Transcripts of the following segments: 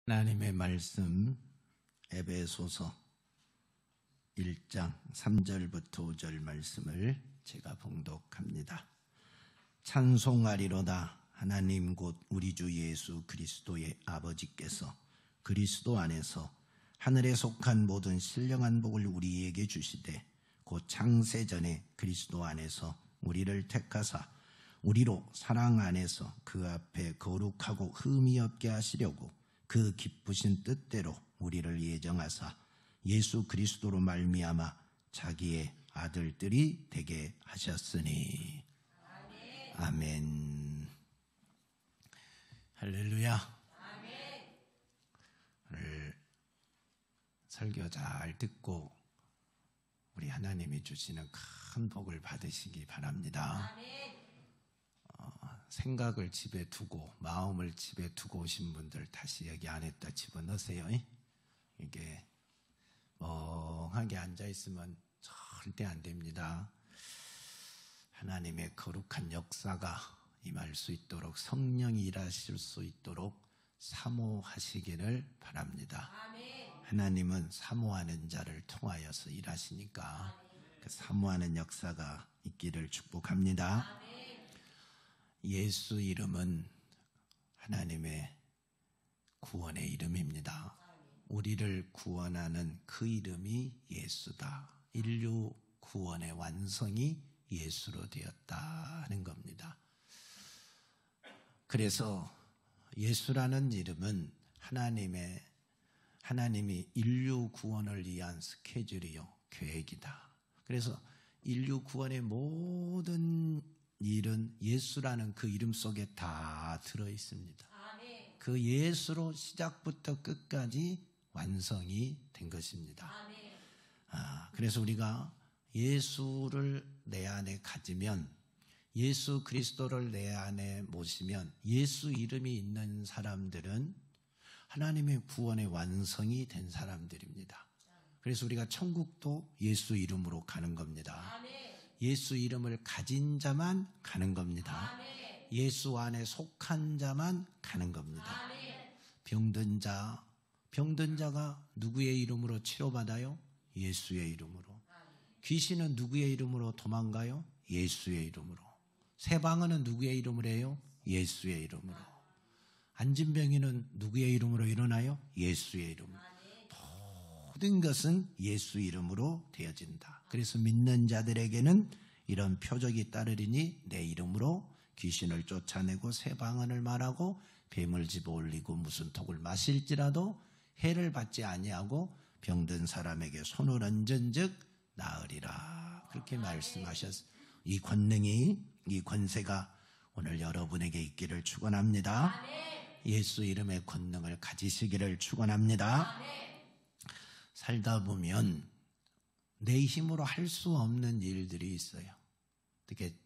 하나님의 말씀 에베소서 1장 3절부터 5절 말씀을 제가 봉독합니다. 찬송하리로다. 하나님 곧 우리 주 예수 그리스도의 아버지께서 그리스도 안에서 하늘에 속한 모든 신령한 복을 우리에게 주시되 곧 창세전에 그리스도 안에서 우리를 택하사 우리로 사랑 안에서 그 앞에 거룩하고 흠이 없게 하시려고 그 기쁘신 뜻대로 우리를 예정하사 예수 그리스도로 말미암아 자기의 아들들이 되게 하셨으니. 아멘. 아멘. 할렐루야. 아멘. 오늘 설교 잘 듣고 우리 하나님이 주시는 큰 복을 받으시기 바랍니다. 아멘. 생각을 집에 두고 마음을 집에 두고 오신 분들 다시 여기 안에다 집어넣으세요. 이게 멍하게 앉아있으면 절대 안 됩니다. 하나님의 거룩한 역사가 임할 수 있도록, 성령이 일하실 수 있도록 사모하시기를 바랍니다. 아멘. 하나님은 사모하는 자를 통하여서 일하시니까 그 사모하는 역사가 있기를 축복합니다. 아멘. 예수 이름은 하나님의 구원의 이름입니다. 우리를 구원하는 그 이름이 예수다. 인류 구원의 완성이 예수로 되었다 하는 겁니다. 그래서 예수라는 이름은 하나님이 인류 구원을 위한 스케줄이요, 계획이다. 그래서 인류 구원의 모든 일은 예수라는 그 이름 속에 다 들어있습니다. 아멘. 그 예수로 시작부터 끝까지 완성이 된 것입니다. 아멘. 그래서 우리가 예수를 내 안에 가지면, 예수 그리스도를 내 안에 모시면, 예수 이름이 있는 사람들은 하나님의 구원의 완성이 된 사람들입니다. 그래서 우리가 천국도 예수 이름으로 가는 겁니다. 아멘. 예수 이름을 가진 자만 가는 겁니다. 아멘. 예수 안에 속한 자만 가는 겁니다. 아멘. 병든 자가 누구의 이름으로 치료받아요? 예수의 이름으로. 아멘. 귀신은 누구의 이름으로 도망가요? 예수의 이름으로. 세방언은 누구의 이름으로 해요? 예수의 이름으로. 안진병이는 누구의 이름으로 일어나요? 예수의 이름으로. 모든 것은 예수 이름으로 되어진다. 그래서 믿는 자들에게는 이런 표적이 따르리니 내 이름으로 귀신을 쫓아내고 새 방언을 말하고 뱀을 집어 올리고 무슨 독을 마실지라도 해를 받지 아니하고 병든 사람에게 손을 얹은즉 나으리라. 그렇게 말씀하셨어요. 이 권능이, 이 권세가 오늘 여러분에게 있기를 축원합니다. 예수 이름의 권능을 가지시기를 축원합니다. 살다 보면 내 힘으로 할 수 없는 일들이 있어요. 어떻게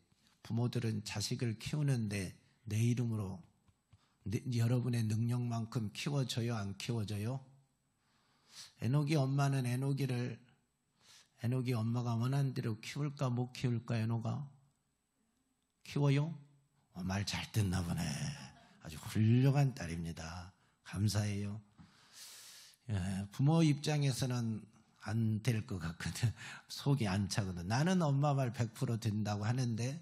부모들은 자식을 키우는데 내 이름으로 여러분의 능력만큼 키워줘요, 안 키워줘요? 에녹이 엄마는 에녹이 엄마가 원하는 대로 키울까 못 키울까? 에녹아 키워요? 말 잘 듣나 보네. 아주 훌륭한 딸입니다. 감사해요. 부모 입장에서는 안 될 것 같거든. 속이 안 차거든. 나는 엄마 말 100% 된다고 하는데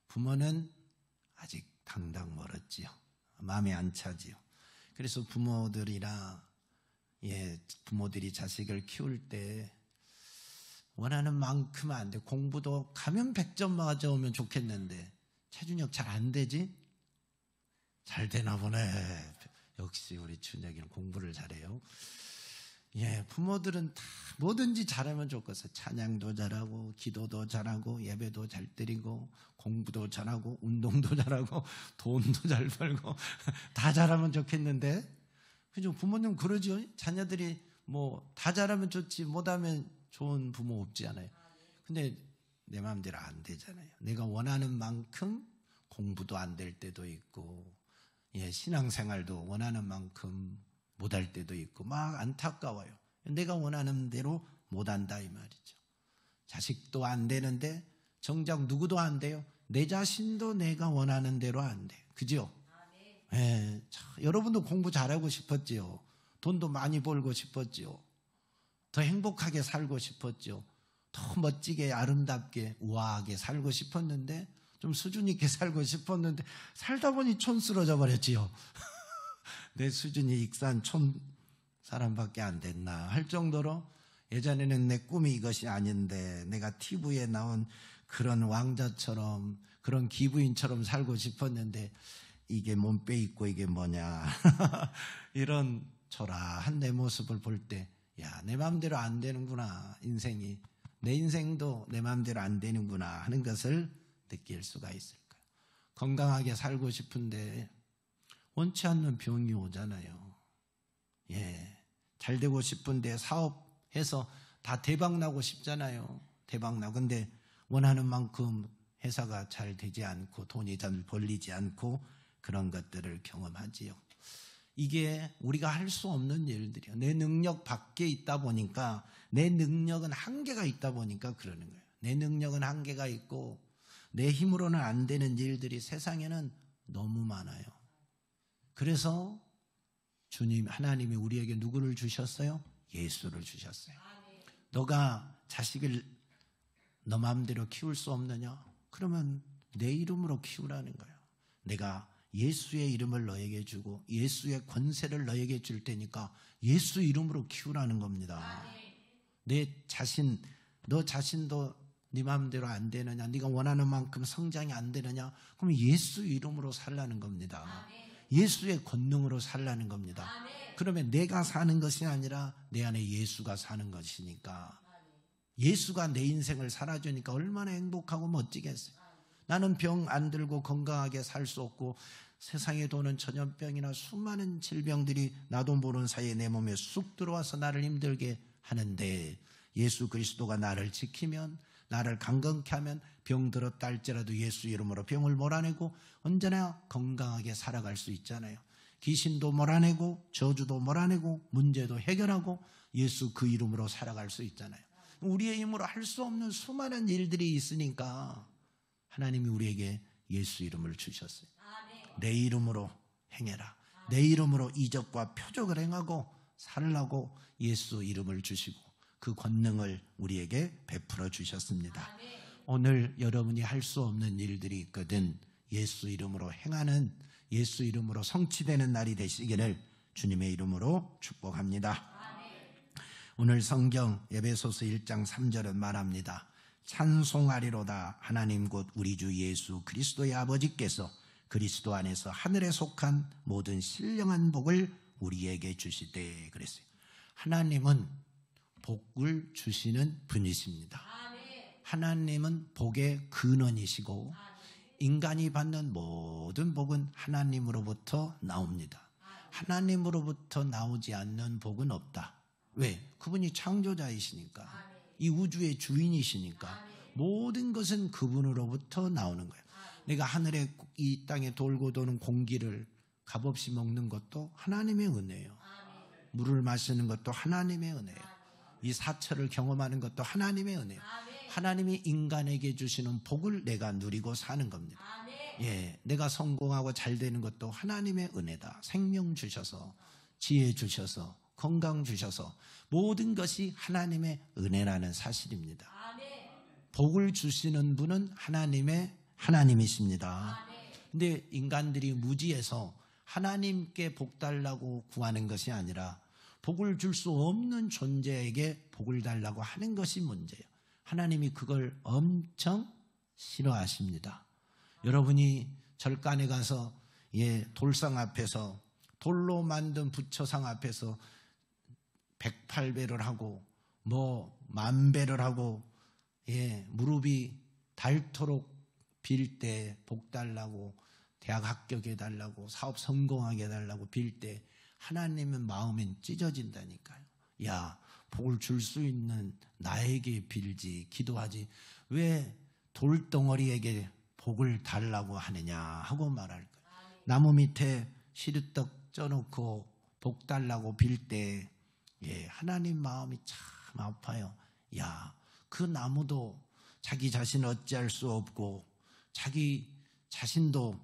부모는 아직 당당 멀었지요. 마음에 안 차지요. 그래서 부모들이 자식을 키울 때 원하는 만큼 안 돼. 공부도 가면 100점 맞아오면 좋겠는데 최준혁 잘 안 되지? 잘 되나 보네. 역시 우리 준혁이는 공부를 잘해요. 부모들은 다 뭐든지 잘하면 좋겠어요. 찬양도 잘하고 기도도 잘하고 예배도 잘 드리고 공부도 잘하고 운동도 잘하고 돈도 잘 벌고 다 잘하면 좋겠는데, 그죠? 부모님 그러죠. 자녀들이 다 잘하면 좋지 못하면 좋은 부모 없지 않아요. 근데 내 마음대로 안 되잖아요. 내가 원하는 만큼 공부도 안 될 때도 있고, 신앙생활도 원하는 만큼 못할 때도 있고 막 안타까워요. 내가 원하는 대로 못한다 이 말이죠. 자식도 안 되는데 정작 누구도 안 돼요. 내 자신도 내가 원하는 대로 안 돼. 그죠? 예, 여러분도 공부 잘하고 싶었지요. 돈도 많이 벌고 싶었지요. 더 행복하게 살고 싶었지요. 더 멋지게 아름답게 우아하게 살고 싶었는데, 좀 수준 있게 살고 싶었는데 살다 보니 촌스러져 버렸지요. 내 수준이 익산 촌 사람밖에 안 됐나 할 정도로, 예전에는 내 꿈이 이것이 아닌데 내가 TV에 나온 그런 왕자처럼, 그런 기부인처럼 살고 싶었는데 이게 몸빼 있고 이게 뭐냐 이런 초라한 내 모습을 볼 때, 야, 내 마음대로 안 되는구나. 인생이, 내 인생도 내 마음대로 안 되는구나 하는 것을 느낄 수가 있을 거예요. 건강하게 살고 싶은데 원치 않는 병이 오잖아요. 예, 잘 되고 싶은데 사업해서 다 대박 나고 싶잖아요. 대박 나고. 근데 원하는 만큼 회사가 잘 되지 않고 돈이 잘 벌리지 않고 그런 것들을 경험하지요. 이게 우리가 할 수 없는 일들이에요. 내 능력 밖에 있다 보니까, 내 능력은 한계가 있다 보니까 그러는 거예요. 내 능력은 한계가 있고 내 힘으로는 안 되는 일들이 세상에는 너무 많아요. 그래서 주님, 하나님이 우리에게 누구를 주셨어요? 예수를 주셨어요. 너가 자식을 너 마음대로 키울 수 없느냐? 그러면 내 이름으로 키우라는 거예요. 내가 예수의 이름을 너에게 주고 예수의 권세를 너에게 줄 테니까 예수 이름으로 키우라는 겁니다. 내 자신, 너 자신도 네 마음대로 안 되느냐? 네가 원하는 만큼 성장이 안 되느냐? 그럼 예수 이름으로 살라는 겁니다. 예수의 권능으로 살라는 겁니다. 그러면 내가 사는 것이 아니라 내 안에 예수가 사는 것이니까, 예수가 내 인생을 살아주니까 얼마나 행복하고 멋지겠어요. 나는 병 안 들고 건강하게 살 수 없고 세상에 도는 전염병이나 수많은 질병들이 나도 모르는 사이에 내 몸에 쑥 들어와서 나를 힘들게 하는데, 예수 그리스도가 나를 지키면, 나를 강건케 하면 병 들었다 할지라도 예수 이름으로 병을 몰아내고 언제나 건강하게 살아갈 수 있잖아요. 귀신도 몰아내고 저주도 몰아내고 문제도 해결하고 예수 그 이름으로 살아갈 수 있잖아요. 우리의 힘으로 할 수 없는 수많은 일들이 있으니까 하나님이 우리에게 예수 이름을 주셨어요. 내 이름으로 행해라. 내 이름으로 이적과 표적을 행하고 살라고 예수 이름을 주시고 그 권능을 우리에게 베풀어 주셨습니다. 오늘 여러분이 할 수 없는 일들이 있거든 예수 이름으로 행하는, 예수 이름으로 성취되는 날이 되시기를 주님의 이름으로 축복합니다. 오늘 성경 에베소서 1장 3절은 말합니다. 찬송하리로다 하나님 곧 우리 주 예수 그리스도의 아버지께서 그리스도 안에서 하늘에 속한 모든 신령한 복을 우리에게 주시되 그랬어요. 하나님은 복을 주시는 분이십니다. 하나님은 복의 근원이시고 인간이 받는 모든 복은 하나님으로부터 나옵니다. 하나님으로부터 나오지 않는 복은 없다. 왜? 그분이 창조자이시니까, 이 우주의 주인이시니까 모든 것은 그분으로부터 나오는 거예요. 내가 하늘에 이 땅에 돌고 도는 공기를 값없이 먹는 것도 하나님의 은혜예요. 물을 마시는 것도 하나님의 은혜예요. 이 사철을 경험하는 것도 하나님의 은혜예요. 하나님이 인간에게 주시는 복을 내가 누리고 사는 겁니다. 예, 내가 성공하고 잘 되는 것도 하나님의 은혜다. 생명 주셔서, 지혜 주셔서, 건강 주셔서 모든 것이 하나님의 은혜라는 사실입니다. 복을 주시는 분은 하나님이십니다. 근데 인간들이 무지해서 하나님께 복 달라고 구하는 것이 아니라 복을 줄 수 없는 존재에게 복을 달라고 하는 것이 문제예요. 하나님이 그걸 엄청 싫어하십니다. 여러분이 절간에 가서 돌상 앞에서, 돌로 만든 부처상 앞에서 108배를 하고 만배를 하고 무릎이 닳도록 빌 때 복 달라고, 대학 합격해 달라고, 사업 성공하게 해달라고 빌 때 하나님은 마음엔 찢어진다니까요. 야, 복을 줄 수 있는 나에게 빌지, 기도하지 왜 돌덩어리에게 복을 달라고 하느냐 하고 말할 거예요. 나무 밑에 시루떡 쪄놓고 복 달라고 빌 때 하나님 마음이 참 아파요. 야, 그 나무도 자기 자신을 어찌할 수 없고 자기 자신도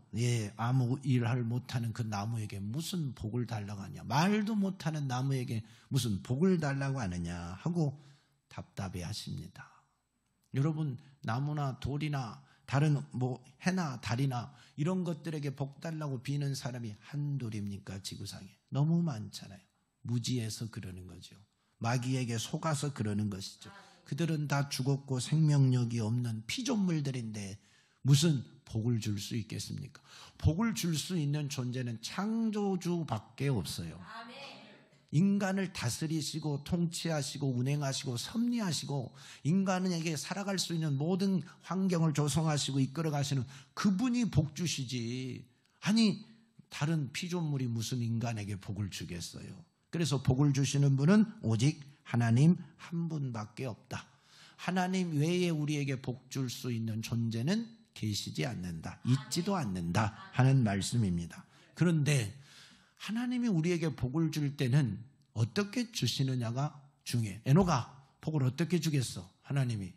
아무 일을 못하는 그 나무에게 무슨 복을 달라고 하냐, 말도 못하는 나무에게 무슨 복을 달라고 하느냐 하고 답답해 하십니다. 여러분, 나무나 돌이나 다른 해나 달이나 이런 것들에게 복 달라고 비는 사람이 한둘입니까? 지구상에 너무 많잖아요. 무지해서 그러는 거죠. 마귀에게 속아서 그러는 것이죠. 그들은 다 죽었고 생명력이 없는 피조물들인데 무슨 복을 줄 수 있겠습니까? 복을 줄 수 있는 존재는 창조주밖에 없어요. 인간을 다스리시고 통치하시고 운행하시고 섭리하시고 인간에게 살아갈 수 있는 모든 환경을 조성하시고 이끌어가시는 그분이 복 주시지, 아니 다른 피조물이 무슨 인간에게 복을 주겠어요. 그래서 복을 주시는 분은 오직 하나님 한 분밖에 없다. 하나님 외에 우리에게 복 줄 수 있는 존재는 계시지 않는다, 있지도 않는다 하는 말씀입니다. 그런데 하나님이 우리에게 복을 줄 때는 어떻게 주시느냐가 중요해. 에노가 복을 어떻게 주겠어? 하나님이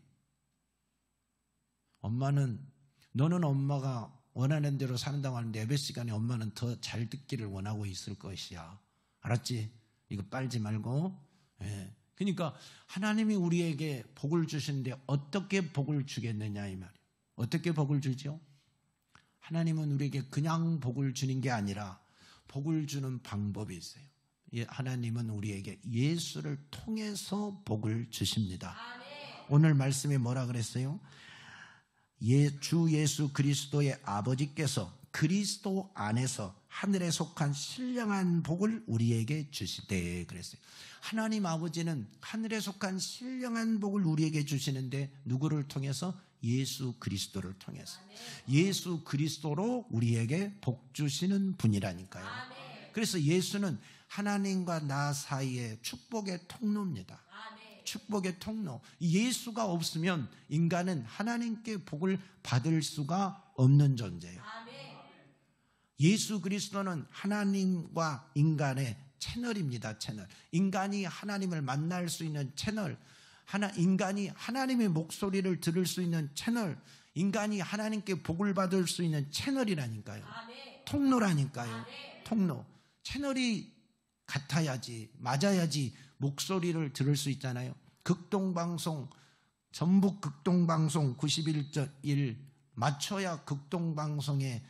너는 엄마가 원하는 대로 산다고 하는데 예배 시간에 엄마는 더 잘 듣기를 원하고 있을 것이야. 알았지? 이거 빨지 말고. 그러니까 하나님이 우리에게 복을 주시는데 어떻게 복을 주겠느냐 이 말이에요. 어떻게 복을 주죠? 하나님은 우리에게 그냥 복을 주는 게 아니라 복을 주는 방법이 있어요. 하나님은 우리에게 예수를 통해서 복을 주십니다. 오늘 말씀에 뭐라 그랬어요? 주 예수 그리스도의 아버지께서 그리스도 안에서 하늘에 속한 신령한 복을 우리에게 주시되 그랬어요. 하나님 아버지는 하늘에 속한 신령한 복을 우리에게 주시는데 누구를 통해서? 예수 그리스도를 통해서. 예수 그리스도로 우리에게 복 주시는 분이라니까요. 그래서 예수는 하나님과 나 사이의 축복의 통로입니다. 축복의 통로. 예수가 없으면 인간은 하나님께 복을 받을 수가 없는 존재예요. 예수 그리스도는 하나님과 인간의 채널입니다. 채널. 인간이 하나님을 만날 수 있는 채널, 인간이 하나님의 목소리를 들을 수 있는 채널, 인간이 하나님께 복을 받을 수 있는 채널이라니까요. 통로라니까요. 통로. 채널이 같아야지, 맞아야지 목소리를 들을 수 있잖아요. 극동방송, 전북 극동방송 91.1 맞춰야 극동방송의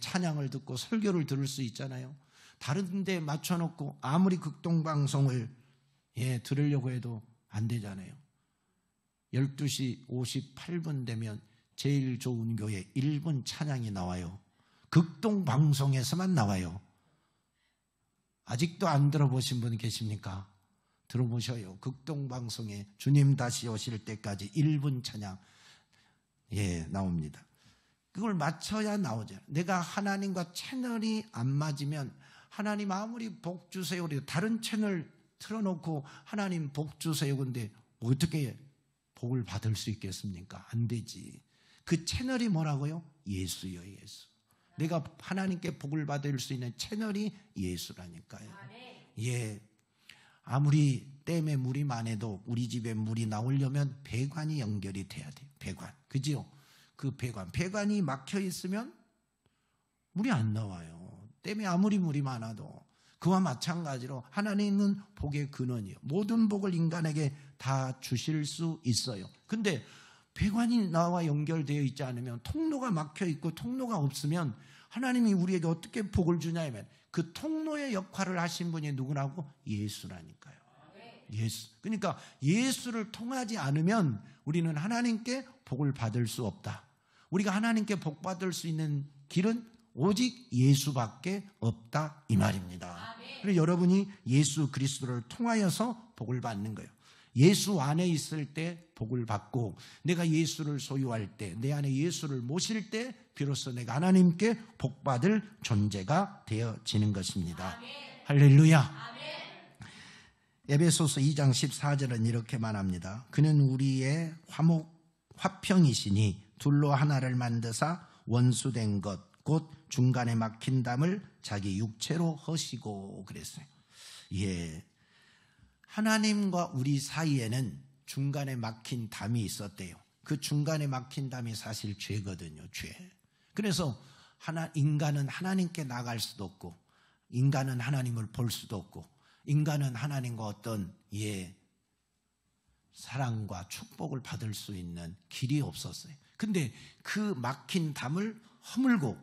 찬양을 듣고 설교를 들을 수 있잖아요. 다른 데 맞춰놓고 아무리 극동방송을 들으려고 해도 안 되잖아요. 12시 58분 되면 제일 좋은 교회 1분 찬양이 나와요. 극동방송에서만 나와요. 아직도 안 들어보신 분 계십니까? 들어보셔요. 극동방송에 주님 다시 오실 때까지 1분 찬양 나옵니다. 그걸 맞춰야 나오잖아요. 내가 하나님과 채널이 안 맞으면 하나님 아무리 복 주세요 그래도 다른 채널 틀어놓고 하나님 복 주세요 근데 어떻게 복을 받을 수 있겠습니까? 안 되지. 그 채널이 뭐라고요? 예수요, 예수. 내가 하나님께 복을 받을 수 있는 채널이 예수라니까요. 아무리 댐에 물이 많아도 우리 집에 물이 나오려면 배관이 연결이 돼야 돼요. 배관. 그지요? 그 배관이 막혀 있으면 물이 안 나와요. 댐에 아무리 물이 많아도. 그와 마찬가지로 하나님은 복의 근원이에요. 모든 복을 인간에게 다 주실 수 있어요. 근데 배관이 나와 연결되어 있지 않으면, 통로가 막혀 있고 통로가 없으면 하나님이 우리에게 어떻게 복을 주냐면 그 통로의 역할을 하신 분이 누구라고? 예수라니까요. 예수. 그러니까 예수를 통하지 않으면 우리는 하나님께 복을 받을 수 없다. 우리가 하나님께 복 받을 수 있는 길은 오직 예수밖에 없다 이 말입니다. 그래서 여러분이 예수 그리스도를 통하여서 복을 받는 거예요. 예수 안에 있을 때 복을 받고, 내가 예수를 소유할 때, 내 안에 예수를 모실 때 비로소 내가 하나님께 복받을 존재가 되어지는 것입니다. 할렐루야. 에베소서 2장 14절은 이렇게 말합니다. 그는 우리의 화평이시니 둘로 하나를 만드사 원수된 것 곧 중간에 막힌 담을 자기 육체로 허시고 그랬어요. 하나님과 우리 사이에는 중간에 막힌 담이 있었대요. 그 중간에 막힌 담이 사실 죄거든요. 죄. 그래서 인간은 하나님께 나갈 수도 없고, 인간은 하나님을 볼 수도 없고, 인간은 하나님과 어떤 사랑과 축복을 받을 수 있는 길이 없었어요. 근데 그 막힌 담을 허물고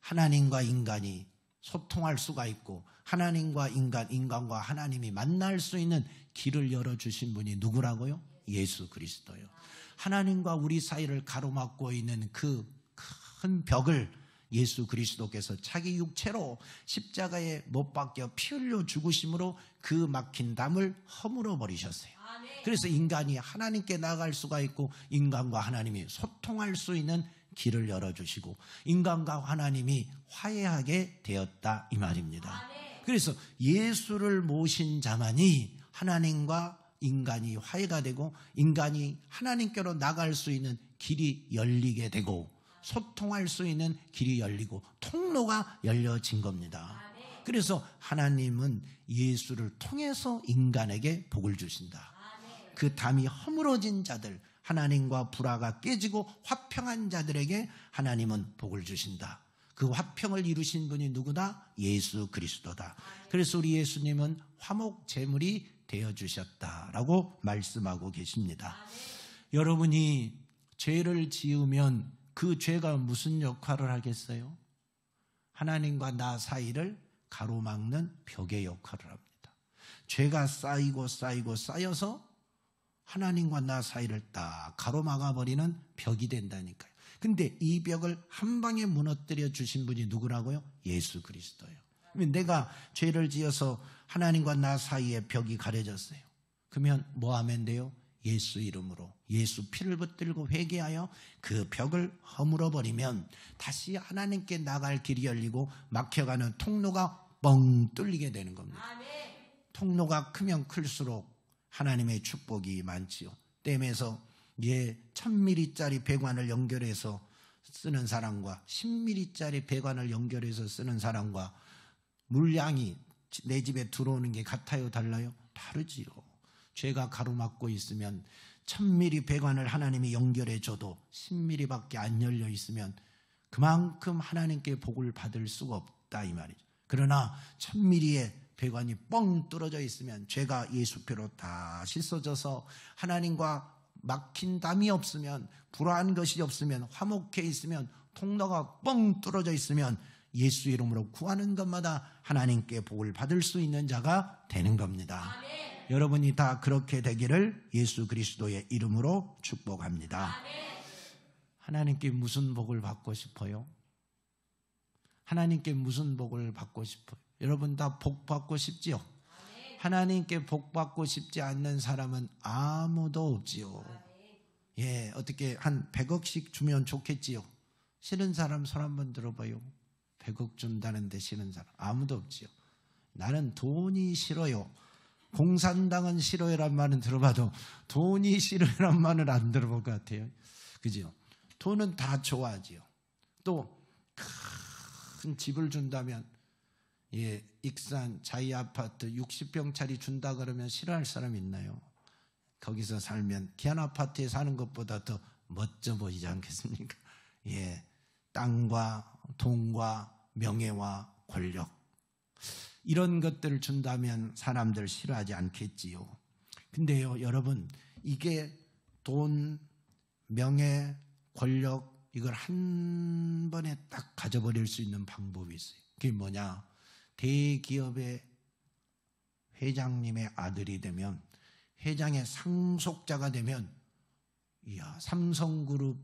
하나님과 인간이 소통할 수가 있고, 하나님과 인간과 하나님이 만날 수 있는 길을 열어주신 분이 누구라고요? 예수 그리스도요. 하나님과 우리 사이를 가로막고 있는 그 큰 벽을 예수 그리스도께서 자기 육체로 십자가에 못 박혀 피 흘려 죽으심으로 그 막힌 담을 허물어 버리셨어요. 그래서 인간이 하나님께 나아갈 수가 있고, 인간과 하나님이 소통할 수 있는 길을 열어주시고, 인간과 하나님이 화해하게 되었다 이 말입니다. 그래서 예수를 모신 자만이 하나님과 인간이 화해가 되고, 인간이 하나님께로 나갈 수 있는 길이 열리게 되고, 소통할 수 있는 길이 열리고 통로가 열려진 겁니다. 그래서 하나님은 예수를 통해서 인간에게 복을 주신다. 그 담이 허물어진 자들, 하나님과 불화가 깨지고 화평한 자들에게 하나님은 복을 주신다. 그 화평을 이루신 분이 누구다? 예수 그리스도다. 그래서 우리 예수님은 화목 제물이 되어주셨다라고 말씀하고 계십니다. 여러분이 죄를 지으면 그 죄가 무슨 역할을 하겠어요? 하나님과 나 사이를 가로막는 벽의 역할을 합니다. 죄가 쌓여서 하나님과 나 사이를 딱 가로막아버리는 벽이 된다니까요. 근데 이 벽을 한 방에 무너뜨려 주신 분이 누구라고요? 예수 그리스도예요. 내가 죄를 지어서 하나님과 나 사이에 벽이 가려졌어요. 그러면 뭐 하면 돼요? 예수 이름으로 예수 피를 붙들고 회개하여 그 벽을 허물어버리면 다시 하나님께 나갈 길이 열리고, 막혀가는 통로가 뻥 뚫리게 되는 겁니다. 통로가 크면 클수록 하나님의 축복이 많지요. 댐에서 1000mm짜리 배관을 연결해서 쓰는 사람과 10mm짜리 배관을 연결해서 쓰는 사람과 물량이 내 집에 들어오는 게 같아요, 달라요? 다르지요. 죄가 가로막고 있으면 1000mm 배관을 하나님이 연결해 줘도 10mm밖에 안 열려 있으면 그만큼 하나님께 복을 받을 수가 없다 이 말이죠. 그러나 1000mm의 배관이 뻥 뚫어져 있으면 죄가 예수표로 다 씻어져서 하나님과 막힌 담이 없으면, 불안한 것이 없으면, 화목해 있으면, 통로가 뻥 뚫어져 있으면 예수 이름으로 구하는 것마다 하나님께 복을 받을 수 있는 자가 되는 겁니다. 아멘. 여러분이 다 그렇게 되기를 예수 그리스도의 이름으로 축복합니다. 아멘. 하나님께 무슨 복을 받고 싶어요? 하나님께 무슨 복을 받고 싶어요? 여러분 다 복 받고 싶지요? 아멘. 하나님께 복 받고 싶지 않는 사람은 아무도 없지요. 아멘. 어떻게 한 100억씩 주면 좋겠지요? 싫은 사람 손 한번 들어봐요. 100억 준다는데 싫은 사람 아무도 없지요. 나는 돈이 싫어요. 공산당은 싫어요란 말은 들어봐도 돈이 싫어요란 말은 안 들어볼 것 같아요. 그죠? 돈은 다 좋아하지요. 또 큰 집을 준다면, 익산 자이 아파트 60평짜리 준다 그러면 싫어할 사람 있나요? 거기서 살면 기한 아파트에 사는 것보다 더 멋져 보이지 않겠습니까? 땅과 돈과 명예와 권력, 이런 것들을 준다면 사람들 싫어하지 않겠지요. 근데요, 여러분, 이게 돈, 명예, 권력, 이걸 한 번에 딱 가져버릴 수 있는 방법이 있어요. 그게 뭐냐? 대기업의 회장님의 아들이 되면, 회장의 상속자가 되면, 삼성그룹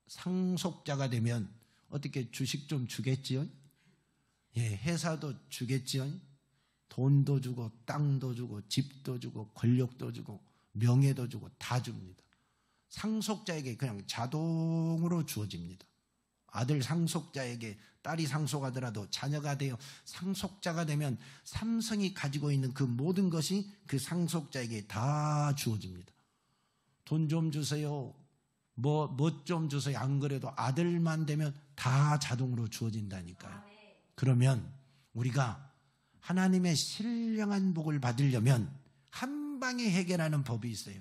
상속자가 되면 어떻게 주식 좀 주겠지요? 회사도 주겠지요? 돈도 주고 땅도 주고 집도 주고 권력도 주고 명예도 주고 다 줍니다. 상속자에게 그냥 자동으로 주어집니다. 아들 상속자에게, 딸이 상속하더라도 자녀가 되어 상속자가 되면 삼성이 가지고 있는 그 모든 것이 그 상속자에게 다 주어집니다. 돈 좀 주세요. 뭐 좀 주세요. 안 그래도 아들만 되면 다 자동으로 주어진다니까요. 그러면 우리가 하나님의 신령한 복을 받으려면 한 방에 해결하는 법이 있어요.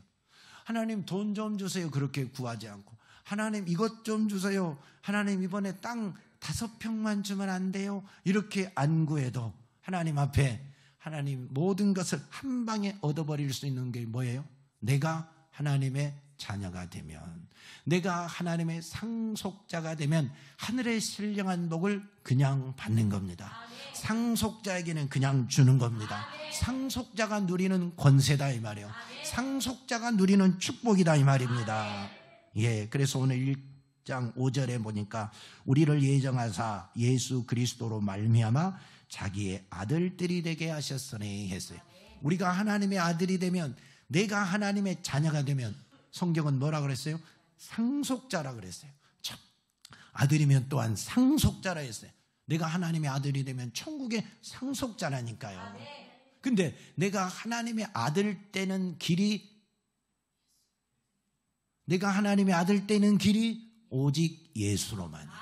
하나님 돈 좀 주세요. 그렇게 구하지 않고, 하나님 이것 좀 주세요. 하나님 이번에 땅 5평만 주면 안 돼요? 이렇게 안구해도 하나님 앞에 하나님 모든 것을 한 방에 얻어버릴 수 있는 게 뭐예요? 내가 하나님의 자녀가 되면, 내가 하나님의 상속자가 되면 하늘의 신령한 복을 그냥 받는 겁니다. 상속자에게는 그냥 주는 겁니다. 상속자가 누리는 권세다 이 말이에요. 상속자가 누리는 축복이다 이 말입니다. 예, 그래서 오늘 1장 5절에 보니까 우리를 예정하사 예수 그리스도로 말미암아 자기의 아들들이 되게 하셨으니 했어요. 우리가 하나님의 아들이 되면, 내가 하나님의 자녀가 되면, 성경은 뭐라 그랬어요? 상속자라 그랬어요. 아들이면 또한 상속자라 했어요. 내가 하나님의 아들이 되면 천국의 상속자라니까요. 근데 내가 하나님의 아들 되는 길이, 내가 하나님의 아들 되는 길이 오직 예수로만이에요.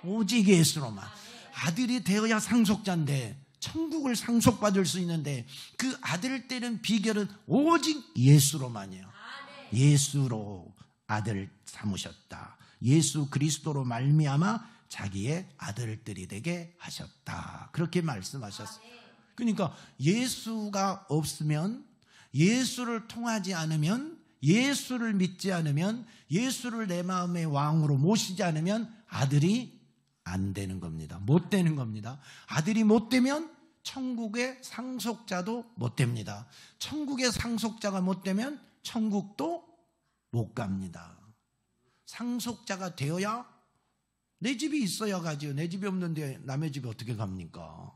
오직 예수로만. 아들이 되어야 상속자인데, 천국을 상속받을 수 있는데 그 아들 되는 비결은 오직 예수로만이에요. 예수로 아들 삼으셨다. 예수 그리스도로 말미암아 자기의 아들들이 되게 하셨다. 그렇게 말씀하셨어요. 그러니까 예수가 없으면, 예수를 통하지 않으면, 예수를 믿지 않으면, 예수를 내 마음의 왕으로 모시지 않으면 아들이 안 되는 겁니다. 못 되는 겁니다. 아들이 못 되면 천국의 상속자도 못 됩니다. 천국의 상속자가 못 되면 천국도 못 갑니다. 상속자가 되어야, 내 집이 있어야 가지요. 내 집이 없는데 남의 집에 어떻게 갑니까?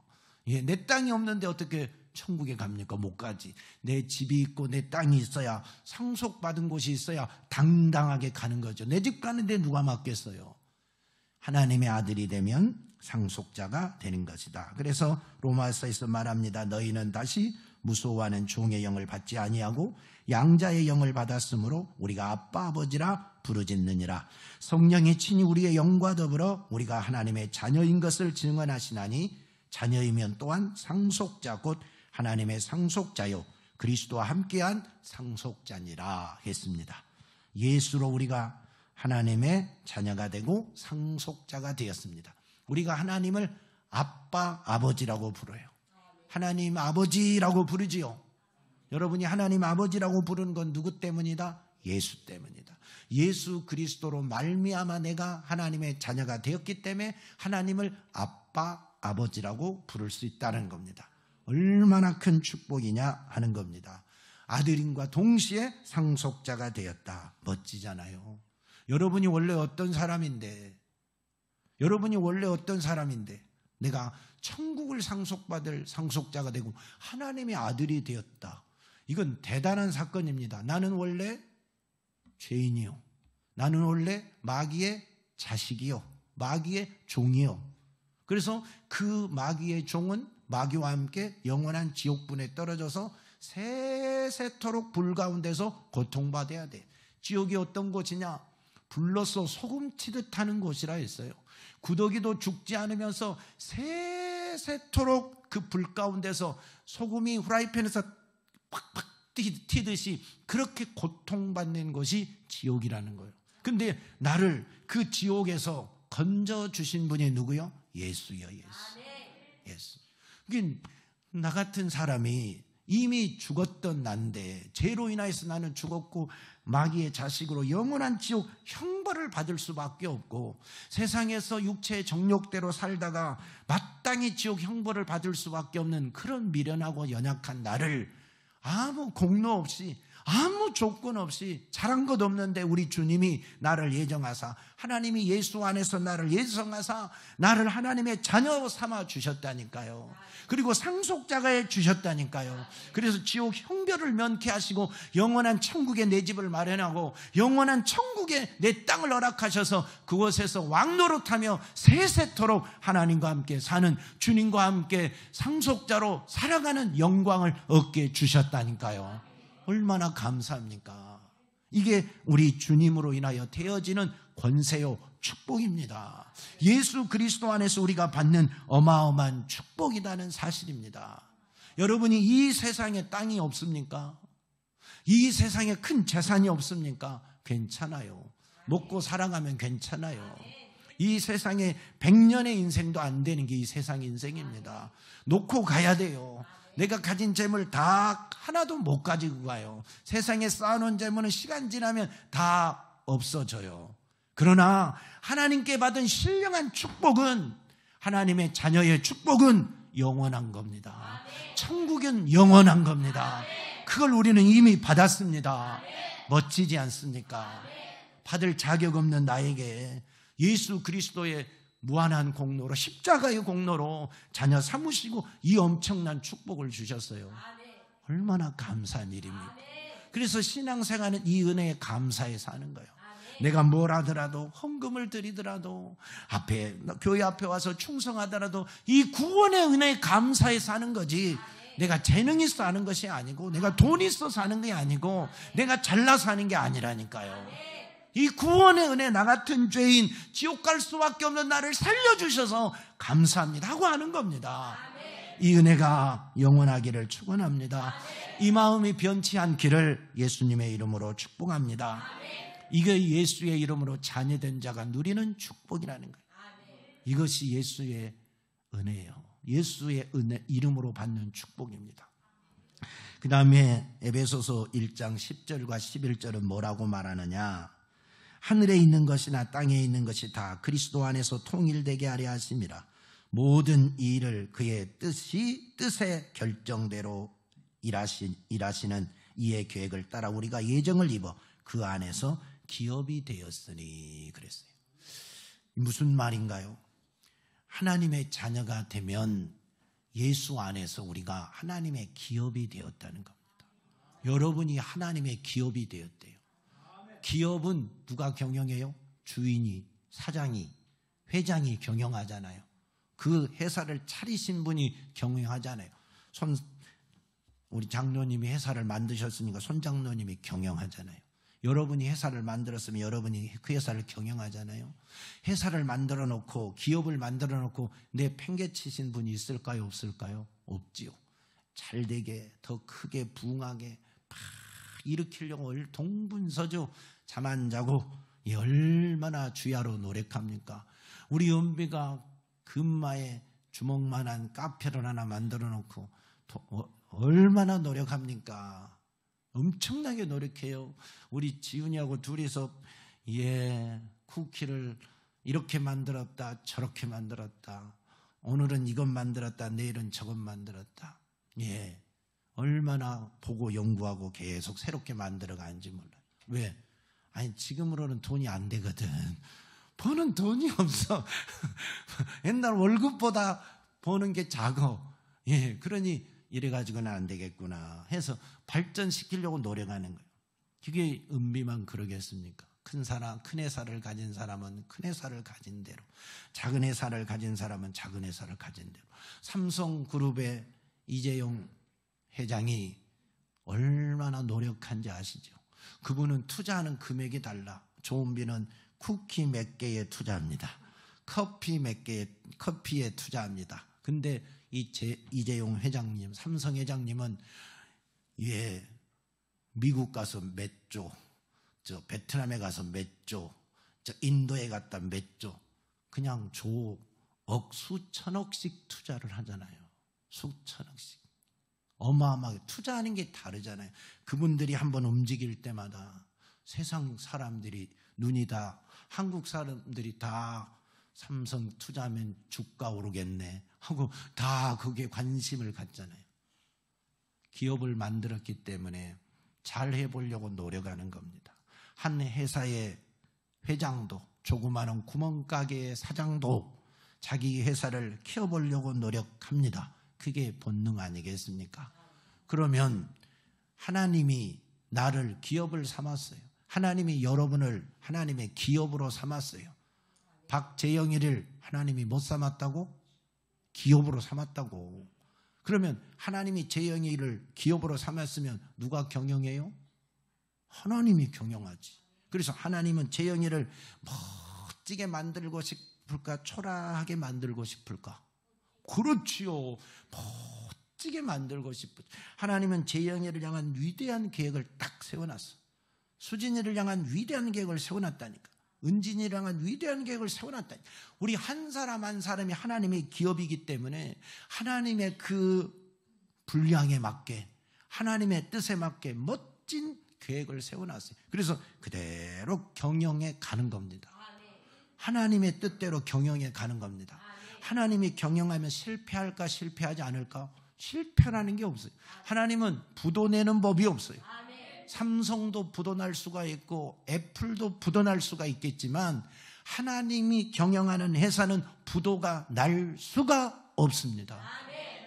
예, 내 땅이 없는데 어떻게 천국에 갑니까? 못 가지. 내 집이 있고 내 땅이 있어야, 상속받은 곳이 있어야 당당하게 가는 거죠. 내 집 가는데 누가 맡겠어요? 하나님의 아들이 되면 상속자가 되는 것이다. 그래서 로마서에서 말합니다. 너희는 다시 무소하는 종의 영을 받지 아니하고 양자의 영을 받았으므로 우리가 아빠 아버지라 부르짖느니라. 성령이 친히 우리의 영과 더불어 우리가 하나님의 자녀인 것을 증언하시나니 자녀이면 또한 상속자 곧 하나님의 상속자요 그리스도와 함께한 상속자니라 했습니다. 예수로 우리가 하나님의 자녀가 되고 상속자가 되었습니다. 우리가 하나님을 아빠 아버지라고 부르요. 하나님 아버지라고 부르지요. 여러분이 하나님 아버지라고 부르는 건 누구 때문이다? 예수 때문이다. 예수 그리스도로 말미암아 내가 하나님의 자녀가 되었기 때문에 하나님을 아빠 아버지라고 부를 수 있다는 겁니다. 얼마나 큰 축복이냐 하는 겁니다. 아들인과 동시에 상속자가 되었다. 멋지잖아요. 여러분이 원래 어떤 사람인데, 내가 천국을 상속받을 상속자가 되고 하나님의 아들이 되었다. 이건 대단한 사건입니다. 나는 원래 죄인이요. 나는 원래 마귀의 자식이요. 마귀의 종이요. 그래서 그 마귀의 종은 마귀와 함께 영원한 지옥분에 떨어져서 세세토록 불 가운데서 고통받아야 돼. 지옥이 어떤 곳이냐? 불로써 소금 튀듯 하는 곳이라 했어요. 구더기도 죽지 않으면서 세세토록 그 불 가운데서 소금이 후라이팬에서 팍팍 튀듯이 그렇게 고통받는 것이 지옥이라는 거예요. 근데 나를 그 지옥에서 건져주신 분이 누구요? 예수요. 예수. 그게 나 같은 사람이 이미 죽었던 난데, 죄로 인하여서 나는 죽었고 마귀의 자식으로 영원한 지옥 형벌을 받을 수밖에 없고, 세상에서 육체의 정욕대로 살다가 마땅히 지옥 형벌을 받을 수밖에 없는 그런 미련하고 연약한 나를 아무 공로 없이, 아무 조건 없이, 잘한 것 없는데 우리 주님이 나를 예정하사, 하나님이 예수 안에서 나를 예정하사 나를 하나님의 자녀 삼아 주셨다니까요. 그리고 상속자가 해 주셨다니까요. 그래서 지옥 형벌을 면케하시고 영원한 천국에 내 집을 마련하고 영원한 천국에 내 땅을 허락하셔서 그곳에서 왕노릇하며 세세토록 하나님과 함께 사는, 주님과 함께 상속자로 살아가는 영광을 얻게 주셨다니까요. 얼마나 감사합니까? 이게 우리 주님으로 인하여 되어지는 권세요 축복입니다. 예수 그리스도 안에서 우리가 받는 어마어마한 축복이라는 사실입니다. 여러분이 이 세상에 땅이 없습니까? 이 세상에 큰 재산이 없습니까? 괜찮아요. 먹고 살아가면 괜찮아요. 이 세상에 100년의 인생도 안 되는 게 이 세상 인생입니다. 놓고 가야 돼요. 내가 가진 재물 다 하나도 못 가지고 가요. 세상에 쌓아놓은 재물은 시간 지나면 다 없어져요. 그러나 하나님께 받은 신령한 축복은, 하나님의 자녀의 축복은 영원한 겁니다. 천국은 영원한 겁니다. 그걸 우리는 이미 받았습니다. 멋지지 않습니까? 받을 자격 없는 나에게 예수 그리스도의 무한한 공로로, 십자가의 공로로 자녀 삼으시고 이 엄청난 축복을 주셨어요. 얼마나 감사한 일입니까? 그래서 신앙생활은 이 은혜에 감사해 사는 거예요. 내가 뭘 하더라도, 헌금을 드리더라도, 교회 앞에 와서 충성하더라도 이 구원의 은혜에 감사해 사는 거지, 내가 재능이 있어 하는 것이 아니고, 내가 돈이 있어서 하는 게 아니고, 내가 잘나서 하는 게 아니라니까요. 이 구원의 은혜, 나 같은 죄인, 지옥 갈 수밖에 없는 나를 살려주셔서 감사합니다 하고 하는 겁니다. 이 은혜가 영원하기를 축원합니다. 이 마음이 변치 않기를 예수님의 이름으로 축복합니다. 이게 예수의 이름으로 자녀된 자가 누리는 축복이라는 거예요. 이것이 예수의 은혜예요. 예수의 은혜, 이름으로 받는 축복입니다. 그 다음에 에베소서 1장 10절과 11절은 뭐라고 말하느냐? 하늘에 있는 것이나 땅에 있는 것이 다 그리스도 안에서 통일되게 하려 하심이라. 모든 일을 그의 뜻의 결정대로 일하시는 이의 계획을 따라 우리가 예정을 입어 그 안에서 기업이 되었으니 그랬어요. 무슨 말인가요? 하나님의 자녀가 되면 예수 안에서 우리가 하나님의 기업이 되었다는 겁니다. 여러분이 하나님의 기업이 되었대요. 기업은 누가 경영해요? 주인이, 사장이, 회장이 경영하잖아요. 그 회사를 차리신 분이 경영하잖아요. 우리 장로님이 회사를 만드셨으니까 손장로님이 경영하잖아요. 여러분이 회사를 만들었으면 여러분이 그 회사를 경영하잖아요. 회사를 만들어 놓고, 기업을 만들어 놓고 내 팽개치신 분이 있을까요? 없을까요? 없지요. 잘 되게, 더 크게, 부흥하게 막 일으키려고 동분서주 잠 안 자고 얼마나 주야로 노력합니까? 우리 은비가 금마에 주먹만한 카페를 하나 만들어 놓고 얼마나 노력합니까? 엄청나게 노력해요. 우리 지훈이하고 둘이서 쿠키를 이렇게 만들었다, 저렇게 만들었다, 오늘은 이것 만들었다, 내일은 저것 만들었다. 얼마나 보고 연구하고 계속 새롭게 만들어가는지 몰라요. 왜? 아니, 지금으로는 돈이 안 되거든. 버는 돈이 없어. 옛날 월급보다 버는 게 작아. 그러니 이래가지고는 안 되겠구나 해서 발전시키려고 노력하는 거예요. 그게 은비만 그러겠습니까? 큰 회사를 가진 사람은 큰 회사를 가진 대로, 작은 회사를 가진 사람은 작은 회사를 가진 대로. 삼성그룹의 이재용 회장이 얼마나 노력한지 아시죠? 그분은 투자하는 금액이 달라. 조은비는 쿠키 몇 개에 투자합니다. 커피에 투자합니다. 근데 이재용 회장님, 삼성 회장님은 미국 가서 몇 조, 베트남에 가서 몇 조, 인도에 갔다 몇 조, 그냥 수천억씩 투자를 하잖아요. 수천억씩. 어마어마하게 투자하는 게 다르잖아요. 그분들이 한번 움직일 때마다 세상 사람들이 눈이 다, 한국 사람들이 다 삼성 투자하면 주가 오르겠네 하고 다 거기에 관심을 갖잖아요. 기업을 만들었기 때문에 잘 해보려고 노력하는 겁니다. 한 회사의 회장도, 조그마한 구멍가게의 사장도 자기 회사를 키워보려고 노력합니다. 그게 본능 아니겠습니까? 그러면 하나님이 나를 기업을 삼았어요. 하나님이 여러분을 하나님의 기업으로 삼았어요. 박재영이를 하나님이 못 삼았다고? 기업으로 삼았다고. 그러면 하나님이 재영이를 기업으로 삼았으면 누가 경영해요? 하나님이 경영하지. 그래서 하나님은 재영이를 멋지게 만들고 싶을까? 초라하게 만들고 싶을까? 그렇지요. 멋지게 만들고 싶죠. 하나님은 재영이를 향한 위대한 계획을 딱 세워놨어. 수진이를 향한 위대한 계획을 세워놨다니까. 은진이라는 위대한 계획을 세워놨다. 우리 한 사람 한 사람이 하나님의 기업이기 때문에 하나님의 그 분량에 맞게, 하나님의 뜻에 맞게 멋진 계획을 세워놨어요. 그래서 그대로 경영해 가는 겁니다. 하나님의 뜻대로 경영해 가는 겁니다. 하나님이 경영하면 실패할까 실패하지 않을까? 실패라는 게 없어요. 하나님은 부도내는 법이 없어요. 삼성도 부도날 수가 있고 애플도 부도날 수가 있겠지만 하나님이 경영하는 회사는 부도가 날 수가 없습니다.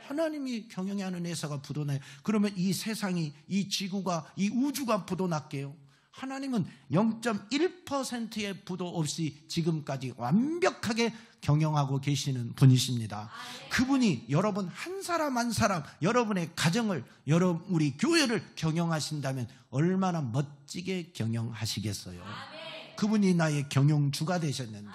하나님이 경영하는 회사가 부도나요. 그러면 이 세상이, 이 지구가, 이 우주가 부도날게요. 하나님은 0.1%의 부도 없이 지금까지 완벽하게 경영하고 계시는 분이십니다. 그분이 여러분 한 사람 한 사람, 여러분의 가정을, 우리 교회를 경영하신다면 얼마나 멋지게 경영하시겠어요. 그분이 나의 경영주가 되셨는데,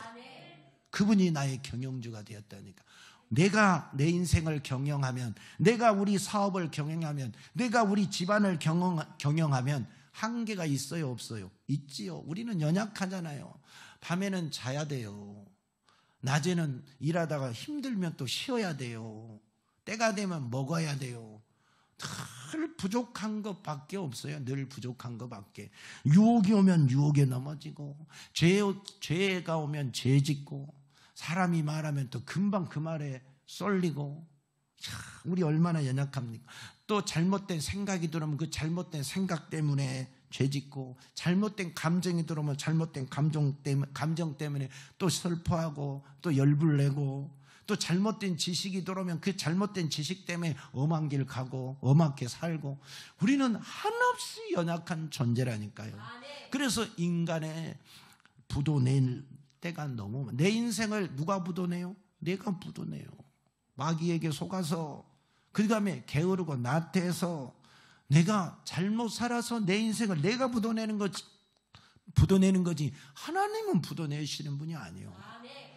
그분이 나의 경영주가 되었다니까. 내가 내 인생을 경영하면, 내가 우리 사업을 경영하면, 내가 우리 집안을 경영하면 한계가 있어요, 없어요? 있지요. 우리는 연약하잖아요. 밤에는 자야 돼요. 낮에는 일하다가 힘들면 또 쉬어야 돼요. 때가 되면 먹어야 돼요. 늘 부족한 것밖에 없어요. 늘 부족한 것밖에. 유혹이 오면 유혹에 넘어지고, 죄가 오면 죄 짓고, 사람이 말하면 또 금방 그 말에 쏠리고. 우리 얼마나 연약합니까? 또 잘못된 생각이 들어오면 그 잘못된 생각 때문에 죄 짓고, 잘못된 감정이 들어오면 잘못된 감정 때문에 또 슬퍼하고 또 열불 내고, 또 잘못된 지식이 들어오면 그 잘못된 지식 때문에 엄한 길 가고 엄하게 살고. 우리는 한없이 연약한 존재라니까요. 그래서 인간의 부도낼 때가 너무, 내 인생을 누가 부도내요? 내가 부도내요. 마귀에게 속아서, 그 다음에 게으르고 나태해서 내가 잘못 살아서 내 인생을 내가 부도내는 거지 하나님은 부도내시는 분이 아니에요.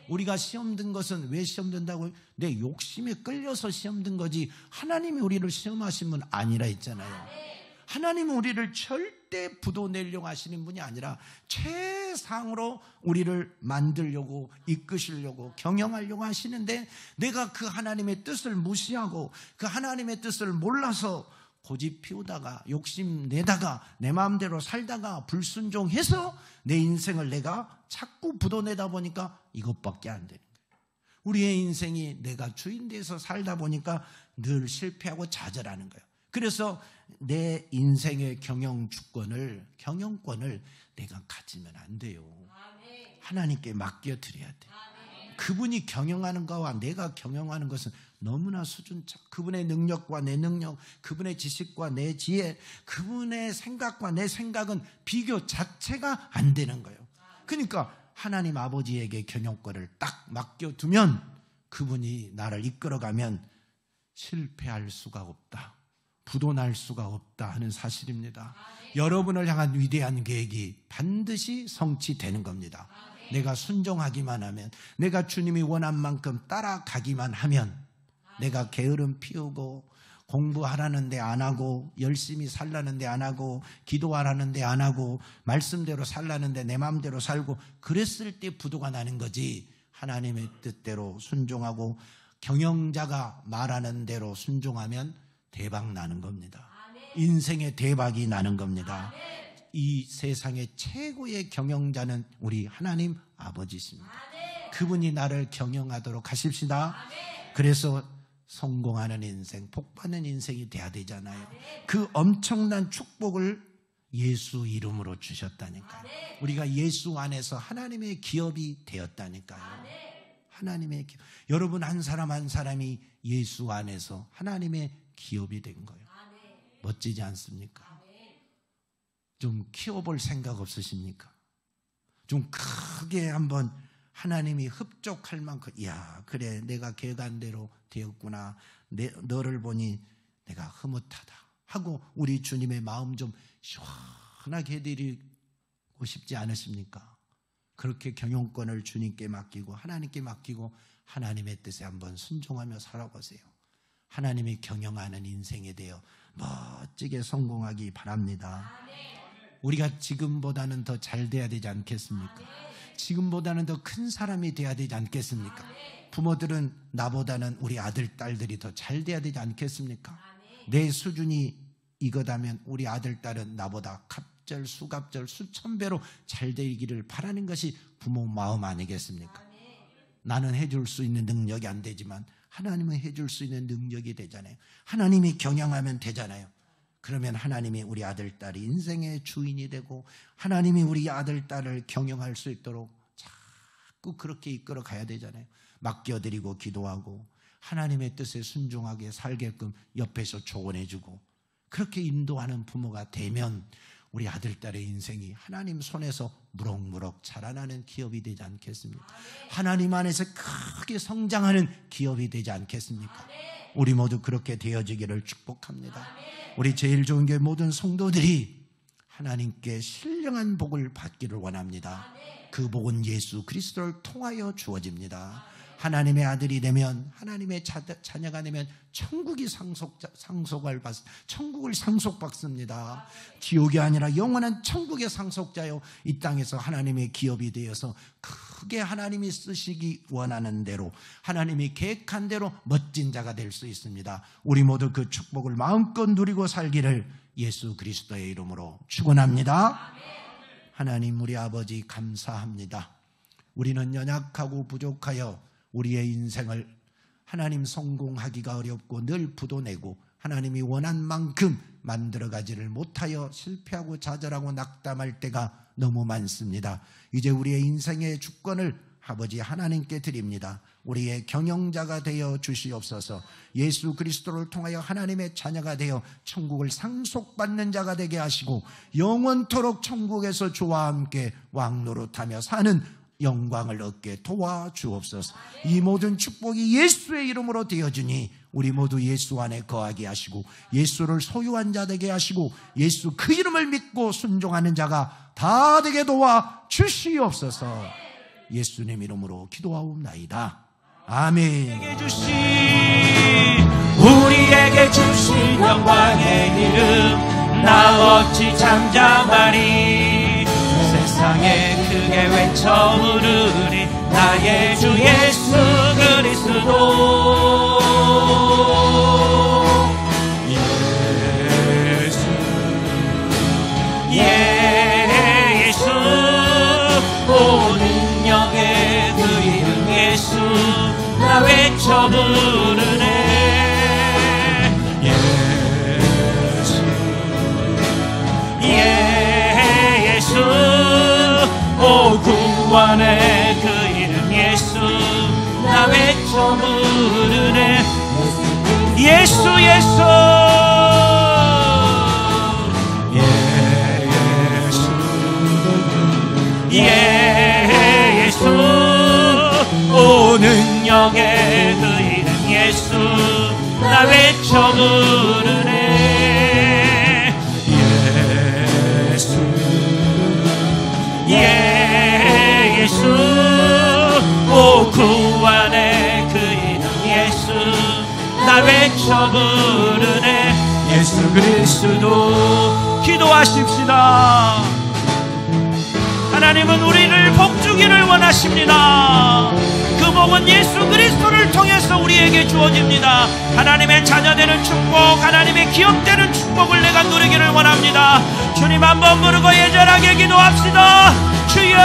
우리가 시험 든 것은 왜 시험 든다고요? 내 욕심에 끌려서 시험 든 거지 하나님이 우리를 시험하신 분 아니라 했잖아요. 하나님은 우리를 절대 부도내려고 하시는 분이 아니라 최상으로 우리를 만들려고, 이끄시려고, 경영하려고 하시는데, 내가 그 하나님의 뜻을 무시하고 그 하나님의 뜻을 몰라서 고집 피우다가, 욕심 내다가, 내 마음대로 살다가 불순종해서 내 인생을 내가 자꾸 부도내다 보니까 이것밖에 안 되는 거예요. 우리의 인생이 내가 주인 돼서 살다 보니까 늘 실패하고 좌절하는 거예요. 그래서 내 인생의 경영권을 내가 가지면 안 돼요. 하나님께 맡겨드려야 돼요. 그분이 경영하는 것과 내가 경영하는 것은 너무나 수준차. 그분의 능력과 내 능력, 그분의 지식과 내 지혜, 그분의 생각과 내 생각은 비교 자체가 안 되는 거예요. 그러니까 하나님 아버지에게 경영권을 딱 맡겨두면, 그분이 나를 이끌어가면 실패할 수가 없다, 부도날 수가 없다 하는 사실입니다. 여러분을 향한 위대한 계획이 반드시 성취되는 겁니다. 내가 순종하기만 하면, 내가 주님이 원한 만큼 따라가기만 하면, 내가 게으름 피우고 공부하라는데 안 하고, 열심히 살라는데 안 하고, 기도하라는데 안 하고, 말씀대로 살라는데 내 마음대로 살고, 그랬을 때 부도가 나는 거지, 하나님의 뜻대로 순종하고 경영자가 말하는 대로 순종하면 대박 나는 겁니다. 인생의 대박이 나는 겁니다. 이 세상의 최고의 경영자는 우리 하나님 아버지십니다. 그분이 나를 경영하도록 하십시다. 그래서 성공하는 인생, 복받는 인생이 돼야 되잖아요. 그 엄청난 축복을 예수 이름으로 주셨다니까요. 우리가 예수 안에서 하나님의 기업이 되었다니까요. 하나님의 기업. 여러분 한 사람 한 사람이 예수 안에서 하나님의 기업이 된 거예요. 멋지지 않습니까? 좀 키워볼 생각 없으십니까? 좀 크게 한번 하나님이 흡족할 만큼, 이야, 그래, 내가 계획한 대로 되었구나, 너를 보니 내가 흐뭇하다 하고 우리 주님의 마음 좀 시원하게 해드리고 싶지 않으십니까? 그렇게 경영권을 주님께 맡기고 하나님께 맡기고 하나님의 뜻에 한번 순종하며 살아보세요. 하나님이 경영하는 인생에 대해 멋지게 성공하기 바랍니다. 우리가 지금보다는 더 잘 돼야 되지 않겠습니까? 지금보다는 더 큰 사람이 돼야 되지 않겠습니까? 부모들은 나보다는 우리 아들, 딸들이 더 잘 돼야 되지 않겠습니까? 내 수준이 이거다면 우리 아들, 딸은 나보다 갑절, 수갑절, 수천 배로 잘 되기를 바라는 것이 부모 마음 아니겠습니까? 나는 해줄 수 있는 능력이 안 되지만 하나님은 해줄 수 있는 능력이 되잖아요. 하나님이 경영하면 되잖아요. 그러면 하나님이 우리 아들, 딸이 인생의 주인이 되고 하나님이 우리 아들, 딸을 경영할 수 있도록 자꾸 그렇게 이끌어 가야 되잖아요. 맡겨드리고 기도하고 하나님의 뜻에 순종하게 살게끔 옆에서 조언해주고 그렇게 인도하는 부모가 되면 우리 아들, 딸의 인생이 하나님 손에서 무럭무럭 자라나는 기업이 되지 않겠습니까? 하나님 안에서 크게 성장하는 기업이 되지 않겠습니까? 우리 모두 그렇게 되어지기를 축복합니다. 우리 제일 좋은 교회 모든 성도들이 하나님께 신령한 복을 받기를 원합니다. 그 복은 예수 그리스도를 통하여 주어집니다. 하나님의 아들이 되면, 하나님의 자녀가 되면 천국을 상속받습니다. 지옥이 아니라 영원한 천국의 상속자요, 이 땅에서 하나님의 기업이 되어서 크게 하나님이 쓰시기 원하는 대로, 하나님이 계획한 대로 멋진 자가 될 수 있습니다. 우리 모두 그 축복을 마음껏 누리고 살기를 예수 그리스도의 이름으로 축원합니다. 하나님 우리 아버지 감사합니다. 우리는 연약하고 부족하여 우리의 인생을 하나님 성공하기가 어렵고 늘 부도내고 하나님이 원한 만큼 만들어가지를 못하여 실패하고 좌절하고 낙담할 때가 너무 많습니다. 이제 우리의 인생의 주권을 아버지 하나님께 드립니다. 우리의 경영자가 되어 주시옵소서. 예수 그리스도를 통하여 하나님의 자녀가 되어 천국을 상속받는 자가 되게 하시고 영원토록 천국에서 주와 함께 왕노릇하며 사는 영광을 얻게 도와주옵소서. 이 모든 축복이 예수의 이름으로 되어주니 우리 모두 예수 안에 거하게 하시고 예수를 소유한 자 되게 하시고 예수 그 이름을 믿고 순종하는 자가 다 되게 도와주시옵소서. 예수님 이름으로 기도하옵나이다. 아멘. 우리에게 주신 영광의 이름 나 어찌 잠잠하리. 세상에 크게 외쳐 부르리 나의 주 예수 그리스도. 예수 오 능력의 그 이름 예수 나 외쳐 부르네. 예수 오 구원의 그 이름 예수 나 외쳐 부르네. 예수 예수 예수 오 능력의 그 이름 예수 나 외쳐 부르네. 예수 오 구원의 그 이름 예수 나 외쳐 부르네. 예수 그리스도. 기도하십시다. 하나님은 우리를 복주기를 원하십니다. 그 복은 예수 그리스도를 통해서 우리에게 주어집니다. 하나님의 자녀되는 축복, 하나님의 기업되는 축복을 내가 누리기를 원합니다. 주님 한번 부르고 예절하게 기도합시다. 주여,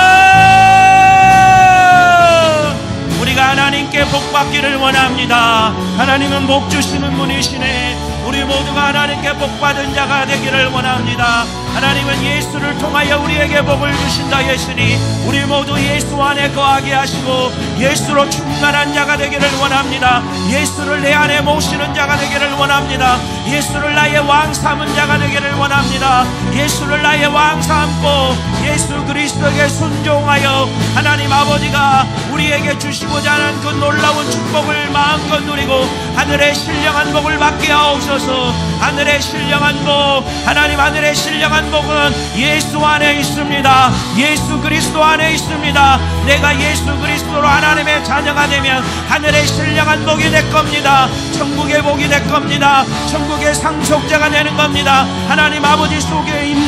우리가 하나님께 복 받기를 원합니다. 하나님은 복 주시는 분이시네. 우리 모두가 하나님께 복받은 자가 되기를 원합니다. 하나님은 예수를 통하여 우리에게 복을 주신다 했으니 우리 모두 예수 안에 거하게 하시고 예수로 충만한 자가 되기를 원합니다. 예수를 내 안에 모시는 자가 되기를 원합니다. 예수를 나의 왕 삼은 자가 되기를 원합니다. 예수를 나의 왕 삼고 예수 그리스도에게 순종하여 하나님 아버지가 우리에게 주시고자 하는 그 놀라운 축복을 마음껏 누리고 하늘의 신령한 복을 받게 하옵소서. 하늘의 신령한 복, 하나님 하늘의 신령한 복은 예수 안에 있습니다. 예수 그리스도 안에 있습니다. 내가 예수 그리스도로 하나님의 자녀가 되면 하늘의 신령한 복이 될 겁니다. 천국의 복이 될 겁니다. 천국의 상속자가 되는 겁니다. 하나님 아버지 속에 있는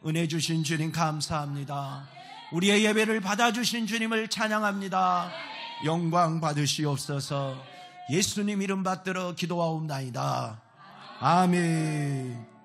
은혜 주신 주님 감사합니다. 우리의 예배를 받아주신 주님을 찬양합니다. 영광 받으시옵소서. 예수님 이름 받들어 기도하옵나이다. 아멘.